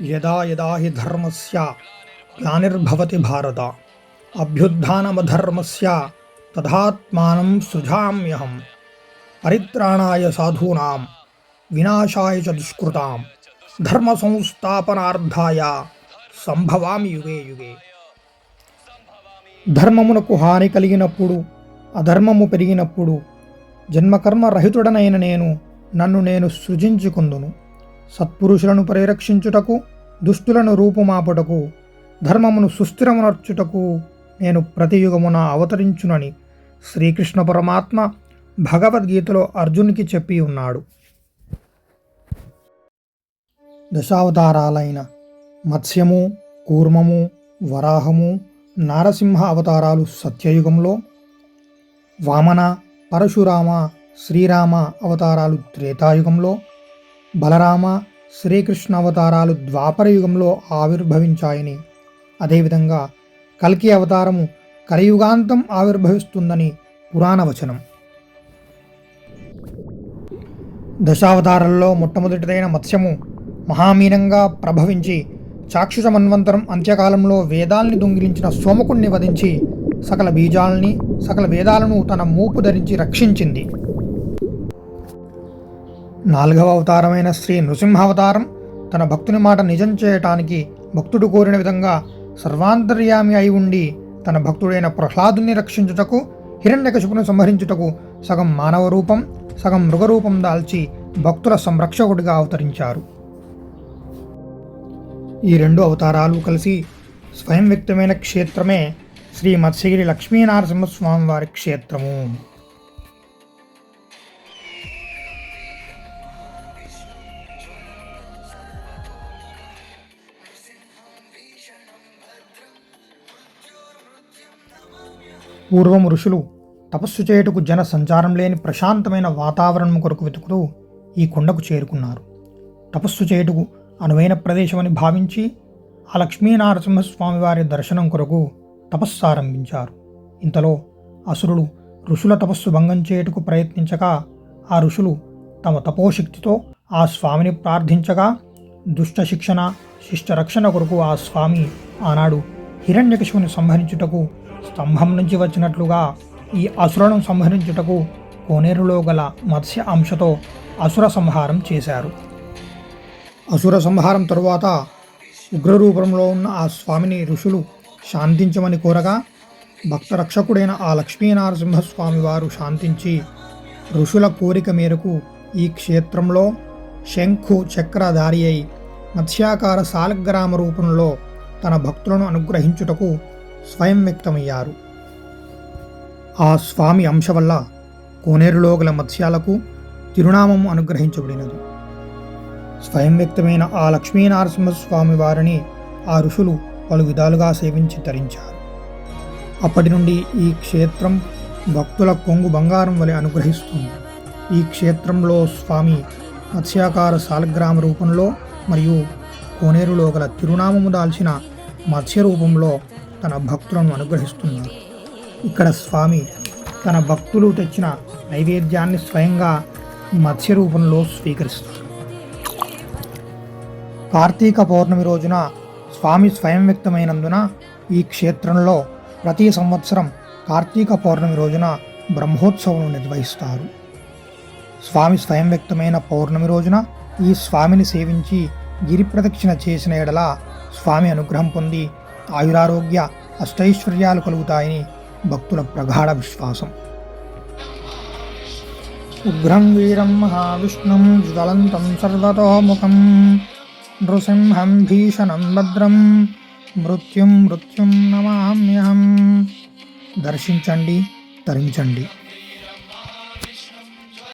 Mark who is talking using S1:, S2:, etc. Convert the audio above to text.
S1: యదా యదా హి ధర్మస్య గ్లానిర్భవతి భారత అభ్యుత్థానమధర్మస్య తదాత్మానం సృజామ్యహం పరిత్రాణాయ సాధూనాం వినాశాయ చ దుష్కృతాం ధర్మ సంస్థాపనార్థాయ సంభవామి యుగే యుగే. ధర్మమునకు హాని కలిగినప్పుడు, అధర్మము పెరిగినప్పుడు జన్మకర్మ రహితుడనైన నన్ను నేను సృజించుకుందును. సత్పురుషులను పరిరక్షించుటకు, దుష్టులను రూపుమాపుటకు, ధర్మమును సుస్థిరమునర్చుటకు నేను ప్రతియుగమున అవతరించునని శ్రీకృష్ణ పరమాత్మ భగవద్గీతలో అర్జునికి చెప్పి ఉన్నాడు. దశావతారాలైన మత్స్యము, కూర్మము, వరాహము, నారసింహ అవతారాలు సత్యయుగంలో, వామన, పరశురామ, శ్రీరామ అవతారాలు త్రేతాయుగంలో, బలరామ, శ్రీకృష్ణ అవతారాలు ద్వాపరయుగంలో ఆవిర్భవించాయని, అదేవిధంగా కల్కి అవతారము కలియుగాంతం ఆవిర్భవిస్తుందని పురాణవచనం. దశావతారాల్లో మొట్టమొదటిదైన మత్స్యము మహామీనంగా ప్రభవించి చాక్షుష మన్వంతరం అంత్యకాలంలో వేదాల్ని దొంగిలించిన సోమకుణ్ణి వధించి సకల బీజాల్ని, సకల వేదాలను తన మూపు ధరించి రక్షించింది. నాలుగవ అవతారమైన శ్రీ నృసింహావతారం తన భక్తుని మాట నిజం చేయటానికి భక్తుడు కోరిన విధంగా సర్వాంతర్యామి అయి ఉండి తన భక్తుడైన ప్రహ్లాదుని రక్షించుటకు, హిరణ్యకశిపును సంహరించుటకు సగం మానవ రూపం, సగం మృగరూపం దాల్చి భక్తుల సంరక్షకుడిగా అవతరించారు. ఈ రెండు అవతారాలు కలిసి స్వయం వ్యక్తమైన క్షేత్రమే శ్రీ మత్స్యగిరి లక్ష్మీనరసింహస్వామి వారి క్షేత్రము. పూర్వం ఋషులు తపస్సు చేయుటకు జన సంచారం లేని ప్రశాంతమైన వాతావరణం కొరకు వెతుకుతూ ఈ కొండకు చేరుకున్నారు. తపస్సు చేయుటకు అనువైన ప్రదేశమని భావించి ఆ లక్ష్మీనరసింహస్వామి వారి దర్శనం కొరకు తపస్సారంభించారు. ఇంతలో అసురులు ఋషుల తపస్సు భంగం చేయుటకు ప్రయత్నించగా ఆ ఋషులు తమ తపోశక్తితో ఆ స్వామిని ప్రార్థించగా దుష్ట శిక్షణ, శిష్ట రక్షణ కొరకు ఆ స్వామి ఆనాడు హిరణ్యకశిపుని సంహరించుటకు స్తంభం నుంచి వచ్చినట్లుగా ఈ అసురులను సంహరించుటకు కోనేరులో గల మత్స్య అంశతో అసుర సంహారం చేశారు. అసుర సంహారం తరువాత ఉగ్రరూపంలో ఉన్న ఆ స్వామిని ఋషులు శాంతించమని కోరగా భక్త రక్షకుడైన ఆ లక్ష్మీనరసింహస్వామి వారు శాంతించి ఋషుల కోరిక మేరకు ఈ క్షేత్రంలో శంఖు చక్రధారి అయి మత్స్యాకార సాలగ్రామ రూపంలో తన భక్తులను అనుగ్రహించుటకు స్వయం వ్యక్తమయ్యారు. ఆ స్వామి అంశ వల్ల కోనేరులో గల మత్స్యాలకు తిరునామము అనుగ్రహించబడినది. స్వయం వ్యక్తమైన ఆ లక్ష్మీనరసింహస్వామి వారిని ఆ ఋషులు పలు విధాలుగా సేవించి తరించారు. అప్పటి నుండి ఈ క్షేత్రం భక్తుల కొంగు బంగారం వలె అనుగ్రహిస్తుంది. ఈ క్షేత్రంలో స్వామి మత్స్యాకార సాలగ్రామ రూపంలో మరియు కోనేరులో గల తిరునామము దాల్చిన మత్స్య రూపంలో తన భక్తులను అనుగ్రహిస్తున్నారు. ఇక్కడ స్వామి తన భక్తులు తెచ్చిన నైవేద్యాన్ని స్వయంగా మత్స్య రూపంలో స్వీకరిస్తారు. కార్తీక పౌర్ణమి రోజున స్వామి స్వయం వ్యక్తమైనందున ఈ క్షేత్రంలో ప్రతి సంవత్సరం కార్తీక పౌర్ణమి రోజున బ్రహ్మోత్సవం నిర్వహిస్తారు. స్వామి స్వయం వ్యక్తమైన పౌర్ణమి రోజున ఈ స్వామిని సేవించి గిరి ప్రదక్షిణ చేసిన ఎడల స్వామి అనుగ్రహం పొంది ఆయురారోగ్య అష్టైశ్వర్యాలు కలుగుతాయని భక్తుల ప్రగాఢ విశ్వాసం. ఉగ్రం వీరం మహావిష్ణుం జ్వలంతం సర్వతోముఖం నృసింహం భీషణం భద్రం మృత్యుం నమామ్యహం. దర్శించండి, తరించండి.